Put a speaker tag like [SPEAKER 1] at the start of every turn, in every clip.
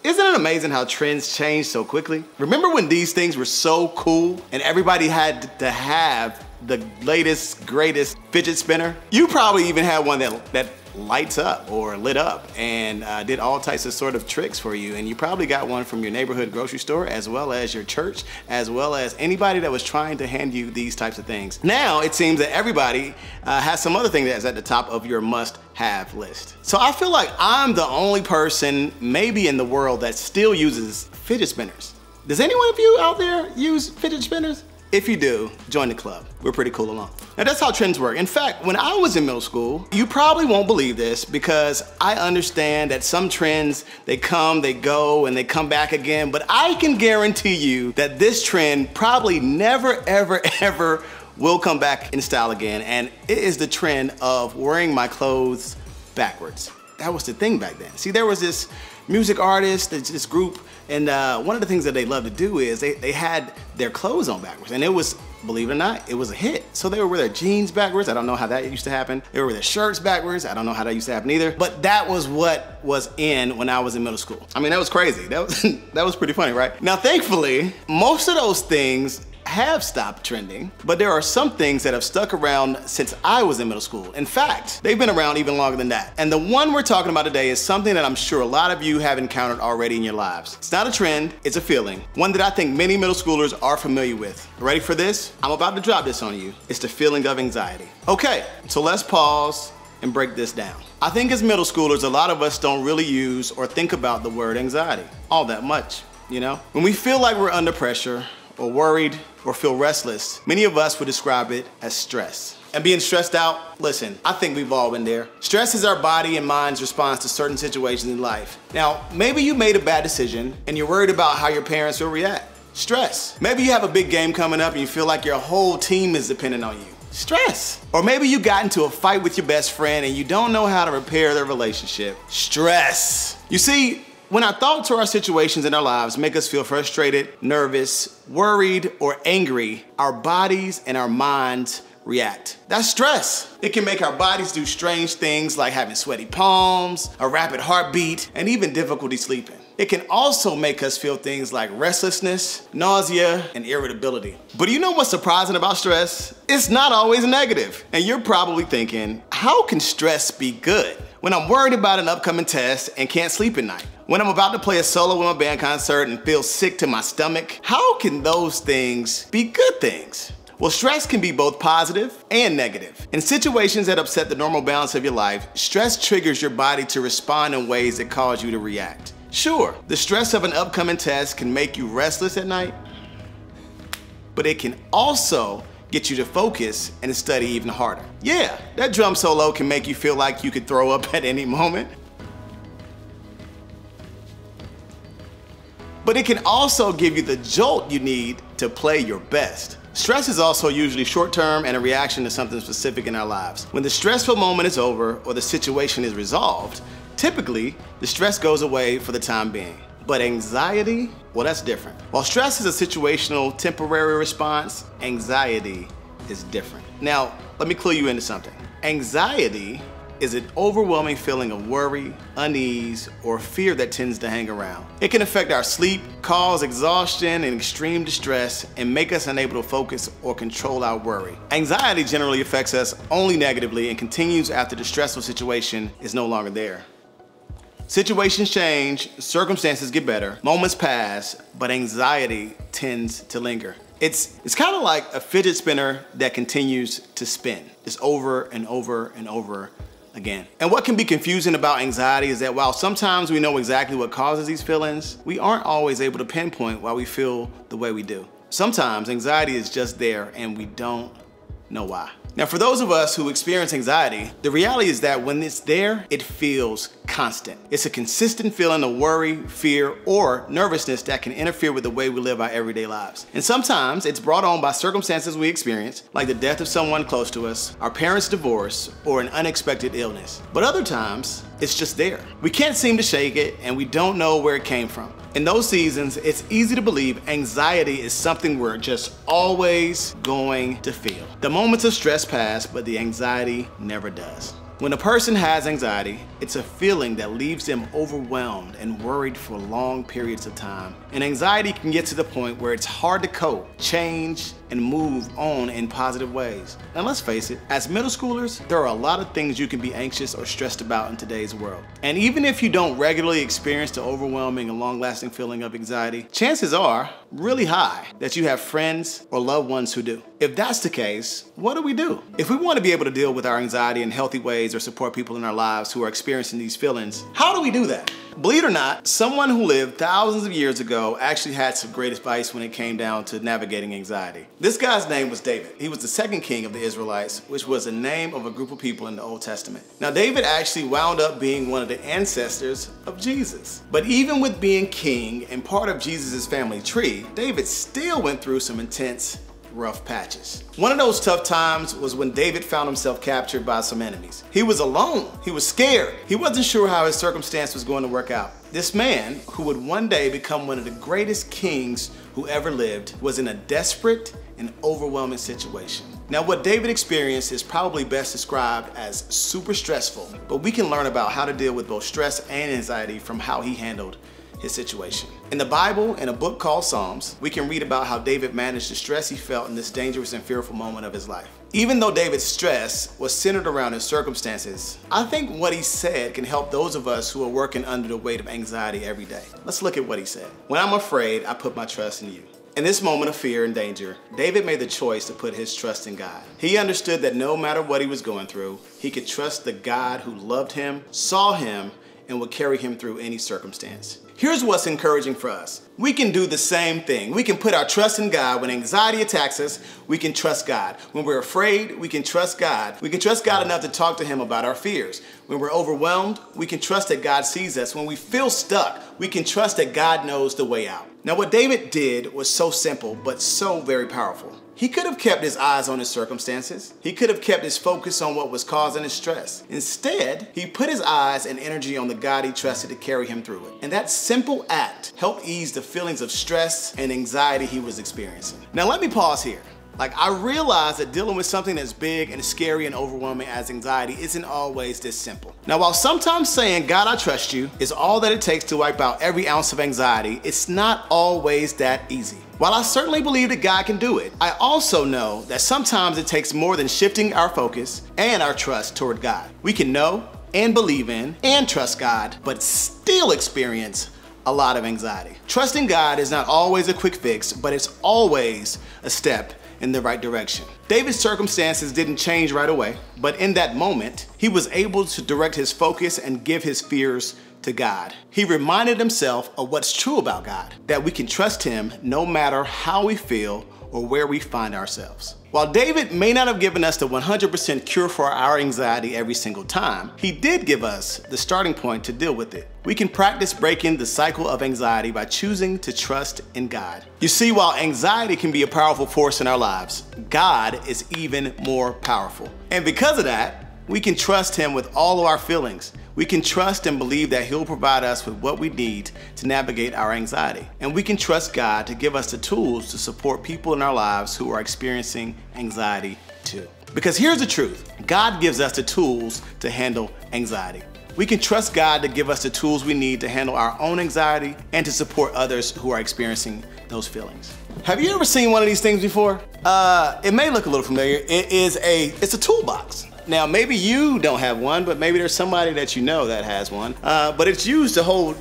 [SPEAKER 1] Isn't it amazing how trends change so quickly? Remember when these things were so cool and everybody had to have the latest, greatest fidget spinner? You probably even had one that lights up or lit up and did all types of sort of tricks for you. And you probably got one from your neighborhood grocery store, as well as your church, as well as anybody that was trying to hand you these types of things. Now it seems that everybody has some other thing that's at the top of your must-have list. So I feel like I'm the only person maybe in the world that still uses fidget spinners. Does anyone of you out there use fidget spinners? If you do, join the club. We're pretty cool along. Now that's how trends work. In fact, when I was in middle school, you probably won't believe this because I understand that some trends, they come, they go, and they come back again, but I can guarantee you that this trend probably never, ever, ever will come back in style again, and it is the trend of wearing my clothes backwards. That was the thing back then. See, there was this music artist, this group, and one of the things that they loved to do is they had their clothes on backwards, and it was, believe it or not, it was a hit. So they would wear their jeans backwards. I don't know how that used to happen. They would wear their shirts backwards. I don't know how that used to happen either. But that was what was in when I was in middle school. I mean, that was crazy. That was that was pretty funny, right? Now, thankfully, most of those things have stopped trending, but there are some things that have stuck around since I was in middle school. In fact, they've been around even longer than that. And the one we're talking about today is something that I'm sure a lot of you have encountered already in your lives. It's not a trend, it's a feeling. One that I think many middle schoolers are familiar with. Ready for this? I'm about to drop this on you. It's the feeling of anxiety. Okay, so let's pause and break this down. I think as middle schoolers, a lot of us don't really use or think about the word anxiety all that much, you know? When we feel like we're under pressure, or worried, or feel restless, many of us would describe it as stress. And being stressed out, listen, I think we've all been there. Stress is our body and mind's response to certain situations in life. Now, maybe you made a bad decision and you're worried about how your parents will react. Stress. Maybe you have a big game coming up and you feel like your whole team is dependent on you. Stress. Or maybe you got into a fight with your best friend and you don't know how to repair their relationship. Stress. You see, when our thoughts or our situations in our lives make us feel frustrated, nervous, worried, or angry, our bodies and our minds react. That's stress. It can make our bodies do strange things like having sweaty palms, a rapid heartbeat, and even difficulty sleeping. It can also make us feel things like restlessness, nausea, and irritability. But you know what's surprising about stress? It's not always negative. And you're probably thinking, how can stress be good? When I'm worried about an upcoming test and can't sleep at night. When I'm about to play a solo in my band concert and feel sick to my stomach. How can those things be good things? Well, stress can be both positive and negative. In situations that upset the normal balance of your life, stress triggers your body to respond in ways that cause you to react. Sure, the stress of an upcoming test can make you restless at night, but it can also get you to focus and study even harder. Yeah, that drum solo can make you feel like you could throw up at any moment. But it can also give you the jolt you need to play your best. Stress is also usually short-term and a reaction to something specific in our lives. When the stressful moment is over or the situation is resolved, typically the stress goes away for the time being. But anxiety, well, that's different. While stress is a situational, temporary response, anxiety is different. Now, let me clue you into something. Anxiety is an overwhelming feeling of worry, unease, or fear that tends to hang around. It can affect our sleep, cause exhaustion and extreme distress, and make us unable to focus or control our worry. Anxiety generally affects us only negatively and continues after the stressful situation is no longer there. Situations change, circumstances get better, moments pass, but anxiety tends to linger. It's kind of like a fidget spinner that continues to spin, just over and over and over again. And what can be confusing about anxiety is that while sometimes we know exactly what causes these feelings, we aren't always able to pinpoint why we feel the way we do. Sometimes anxiety is just there and we don't know why. Now, for those of us who experience anxiety, the reality is that when it's there, it feels constant. It's a consistent feeling of worry, fear, or nervousness that can interfere with the way we live our everyday lives. And sometimes it's brought on by circumstances we experience, like the death of someone close to us, our parents' divorce, or an unexpected illness. But other times, it's just there. We can't seem to shake it, and we don't know where it came from. In those seasons, it's easy to believe anxiety is something we're just always going to feel. The moments of stress pass, but the anxiety never does. When a person has anxiety, it's a feeling that leaves them overwhelmed and worried for long periods of time. And anxiety can get to the point where it's hard to cope, change, and move on in positive ways. And let's face it, as middle schoolers, there are a lot of things you can be anxious or stressed about in today's world. And even if you don't regularly experience the overwhelming and long-lasting feeling of anxiety, chances are really high that you have friends or loved ones who do. If that's the case, what do? If we want to be able to deal with our anxiety in healthy ways or support people in our lives who are experiencing these feelings, how do we do that? Believe it or not, someone who lived thousands of years ago actually had some great advice when it came down to navigating anxiety. This guy's name was David. He was the second king of the Israelites, which was the name of a group of people in the Old Testament. Now, David actually wound up being one of the ancestors of Jesus. But even with being king and part of Jesus' family tree, David still went through some intense rough patches. One of those tough times was when David found himself captured by some enemies. He was alone. He was scared. He wasn't sure how his circumstance was going to work out. This man, who would one day become one of the greatest kings who ever lived, was in a desperate and overwhelming situation. Now, what David experienced is probably best described as super stressful, but we can learn about how to deal with both stress and anxiety from how he handled his situation. In the Bible, in a book called Psalms, we can read about how David managed the stress he felt in this dangerous and fearful moment of his life. Even though David's stress was centered around his circumstances, I think what he said can help those of us who are working under the weight of anxiety every day. Let's look at what he said. "When I'm afraid, I put my trust in you." In this moment of fear and danger, David made the choice to put his trust in God. He understood that no matter what he was going through, he could trust the God who loved him, saw him, and would carry him through any circumstance. Here's what's encouraging for us. We can do the same thing. We can put our trust in God. When anxiety attacks us, we can trust God. When we're afraid, we can trust God. We can trust God enough to talk to him about our fears. When we're overwhelmed, we can trust that God sees us. When we feel stuck, we can trust that God knows the way out. Now, what David did was so simple, but so very powerful. He could have kept his eyes on his circumstances. He could have kept his focus on what was causing his stress. Instead, he put his eyes and energy on the God he trusted to carry him through it. And that simple act helped ease the feelings of stress and anxiety he was experiencing. Now, let me pause here. I realize that dealing with something as big and scary and overwhelming as anxiety isn't always this simple. Now, while sometimes saying, "God, I trust you," is all that it takes to wipe out every ounce of anxiety, it's not always that easy. While I certainly believe that God can do it, I also know that sometimes it takes more than shifting our focus and our trust toward God. We can know and believe in and trust God, but still experience a lot of anxiety. Trusting God is not always a quick fix, but it's always a step in the right direction. David's circumstances didn't change right away, but in that moment, he was able to direct his focus and give his fears to God. He reminded himself of what's true about God, that we can trust him no matter how we feel or where we find ourselves. While David may not have given us the 100% cure for our anxiety every single time, he did give us the starting point to deal with it. We can practice breaking the cycle of anxiety by choosing to trust in God. You see, while anxiety can be a powerful force in our lives, God is even more powerful. And because of that, we can trust him with all of our feelings. We can trust and believe that he'll provide us with what we need to navigate our anxiety. And we can trust God to give us the tools to support people in our lives who are experiencing anxiety too. Because here's the truth, God gives us the tools to handle anxiety. We can trust God to give us the tools we need to handle our own anxiety and to support others who are experiencing those feelings. Have you ever seen one of these things before? It may look a little familiar. It's a toolbox. Now, maybe you don't have one, but maybe there's somebody that you know that has one. But it's used to hold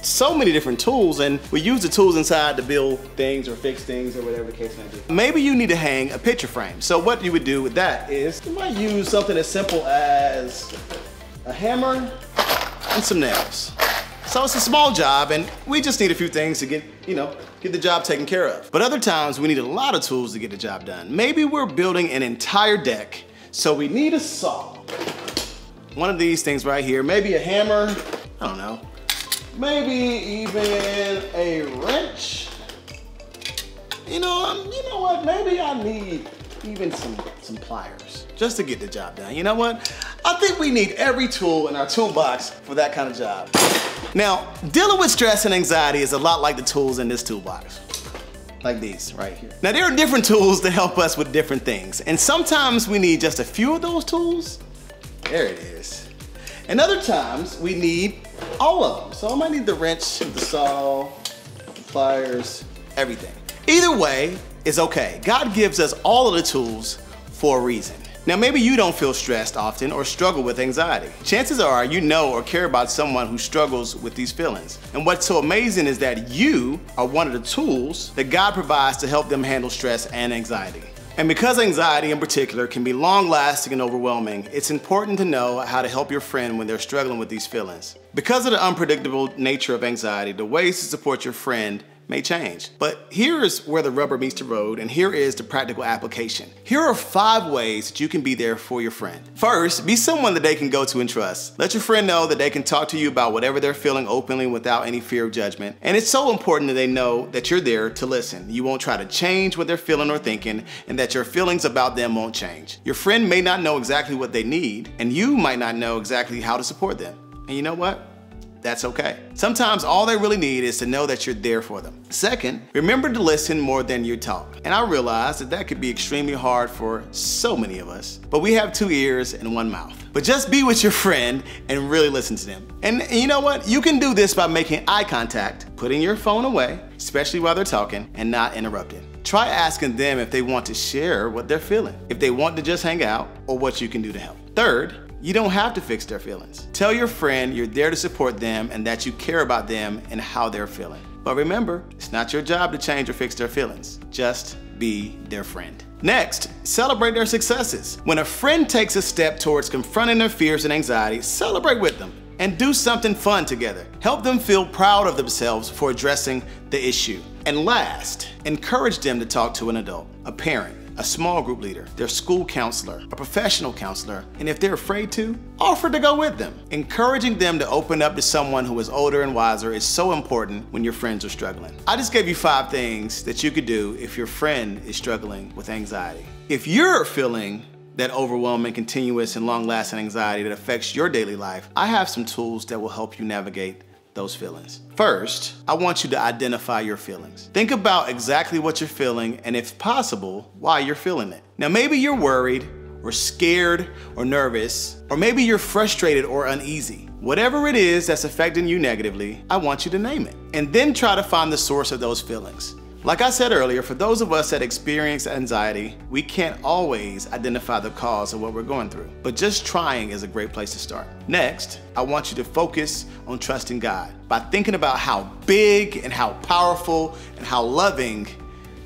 [SPEAKER 1] so many different tools, and we use the tools inside to build things or fix things or whatever the case may be. Maybe you need to hang a picture frame. So what you would do with that is you might use something as simple as a hammer and some nails. So it's a small job, and we just need a few things to get the job taken care of. But other times we need a lot of tools to get the job done. Maybe we're building an entire deck, so we need a saw. One of these things right here, maybe a hammer, I don't know. Maybe even a wrench. You know what, maybe I need even some pliers just to get the job done. You know what? I think we need every tool in our toolbox for that kind of job. Now, dealing with stress and anxiety is a lot like the tools in this toolbox. Like these right here. Now, there are different tools to help us with different things, and sometimes we need just a few of those tools, There it is. And other times we need all of them. So I might need the wrench, the saw, the pliers, everything. Either way is okay. God gives us all of the tools for a reason. Now, maybe you don't feel stressed often or struggle with anxiety. Chances are you know or care about someone who struggles with these feelings. And what's so amazing is that you are one of the tools that God provides to help them handle stress and anxiety. And because anxiety in particular can be long-lasting and overwhelming, it's important to know how to help your friend when they're struggling with these feelings. Because of the unpredictable nature of anxiety, the ways to support your friend may change. But here is where the rubber meets the road, and here is the practical application. Here are 5 ways that you can be there for your friend. First, be someone that they can go to and trust. Let your friend know that they can talk to you about whatever they're feeling openly without any fear of judgment. And it's so important that they know that you're there to listen. You won't try to change what they're feeling or thinking, and that your feelings about them won't change. Your friend may not know exactly what they need, and you might not know exactly how to support them. And you know what? That's okay. Sometimes all they really need is to know that you're there for them. Second, remember to listen more than you talk. And I realize that could be extremely hard for so many of us, but we have 2 ears and 1 mouth. But just be with your friend and really listen to them. And you know what? You can do this by making eye contact, putting your phone away, especially while they're talking, and not interrupting. Try asking them if they want to share what they're feeling, if they want to just hang out, or what you can do to help. Third, you don't have to fix their feelings. Tell your friend you're there to support them and that you care about them and how they're feeling. But remember, it's not your job to change or fix their feelings. Just be their friend. Next, celebrate their successes. When a friend takes a step towards confronting their fears and anxiety, celebrate with them and do something fun together. Help them feel proud of themselves for addressing the issue. And last, encourage them to talk to an adult, a parent, a small group leader, their school counselor, a professional counselor, and if they're afraid to, offer to go with them. Encouraging them to open up to someone who is older and wiser is so important when your friends are struggling. I just gave you 5 things that you could do if your friend is struggling with anxiety. If you're feeling that overwhelming, continuous, and long-lasting anxiety that affects your daily life, I have some tools that will help you navigate those feelings. First, I want you to identify your feelings. Think about exactly what you're feeling and, if possible, why you're feeling it. Now, maybe you're worried or scared or nervous, or maybe you're frustrated or uneasy. Whatever it is that's affecting you negatively, I want you to name it. And then try to find the source of those feelings. Like I said earlier, for those of us that experience anxiety, we can't always identify the cause of what we're going through, but just trying is a great place to start. Next, I want you to focus on trusting God by thinking about how big and how powerful and how loving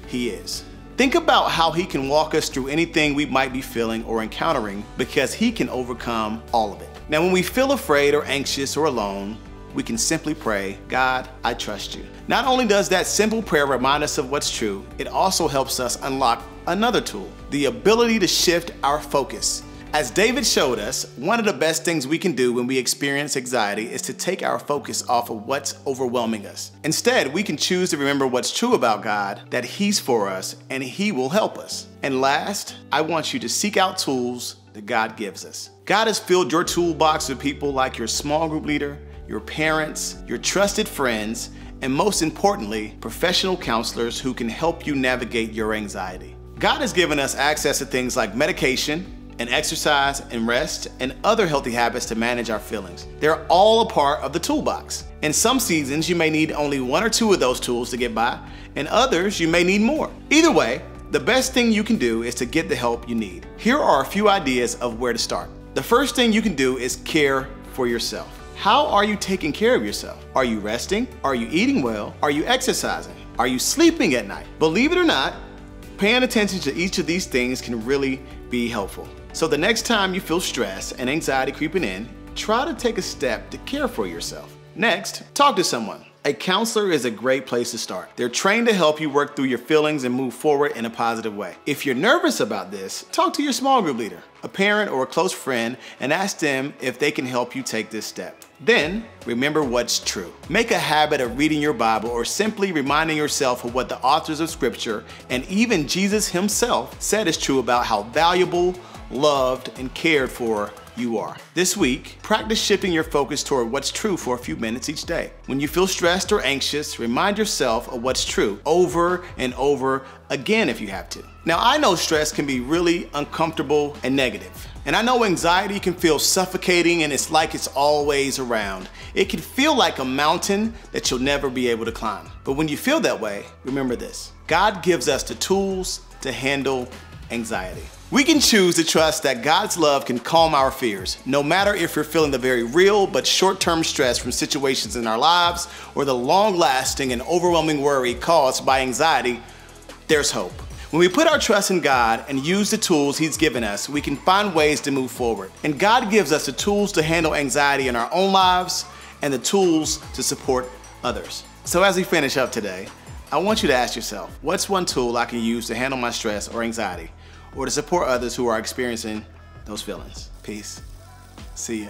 [SPEAKER 1] He is. Think about how He can walk us through anything we might be feeling or encountering, because He can overcome all of it. Now, when we feel afraid or anxious or alone, we can simply pray, God, I trust you. Not only does that simple prayer remind us of what's true, it also helps us unlock another tool, the ability to shift our focus. As David showed us, one of the best things we can do when we experience anxiety is to take our focus off of what's overwhelming us. Instead, we can choose to remember what's true about God, that He's for us and He will help us. And last, I want you to seek out tools that God gives us. God has filled your toolbox with people like your small group leader, your parents, your trusted friends, and most importantly, professional counselors who can help you navigate your anxiety. God has given us access to things like medication and exercise and rest and other healthy habits to manage our feelings. They're all a part of the toolbox. In some seasons, you may need only 1 or 2 of those tools to get by, and others you may need more. Either way, the best thing you can do is to get the help you need. Here are a few ideas of where to start. The first thing you can do is care for yourself. How are you taking care of yourself? Are you resting? Are you eating well? Are you exercising? Are you sleeping at night? Believe it or not, paying attention to each of these things can really be helpful. So the next time you feel stress and anxiety creeping in, try to take a step to care for yourself. Next, talk to someone. A counselor is a great place to start. They're trained to help you work through your feelings and move forward in a positive way. If you're nervous about this, talk to your small group leader, a parent, or a close friend, and ask them if they can help you take this step. Then, remember what's true. Make a habit of reading your Bible or simply reminding yourself of what the authors of Scripture and even Jesus Himself said is true about how valuable, loved, and cared for you are. This week, practice shifting your focus toward what's true for a few minutes each day. When you feel stressed or anxious, remind yourself of what's true over and over again if you have to. Now, I know stress can be really uncomfortable and negative. And I know anxiety can feel suffocating and it's like it's always around. It can feel like a mountain that you'll never be able to climb. But when you feel that way, remember this: God gives us the tools to handle anxiety. We can choose to trust that God's love can calm our fears, no matter if you're feeling the very real but short-term stress from situations in our lives or the long-lasting and overwhelming worry caused by anxiety. There's hope. When we put our trust in God and use the tools He's given us, we can find ways to move forward. And God gives us the tools to handle anxiety in our own lives and the tools to support others. So as we finish up today, I want you to ask yourself, what's one tool I can use to handle my stress or anxiety, or to support others who are experiencing those feelings? Peace. See ya.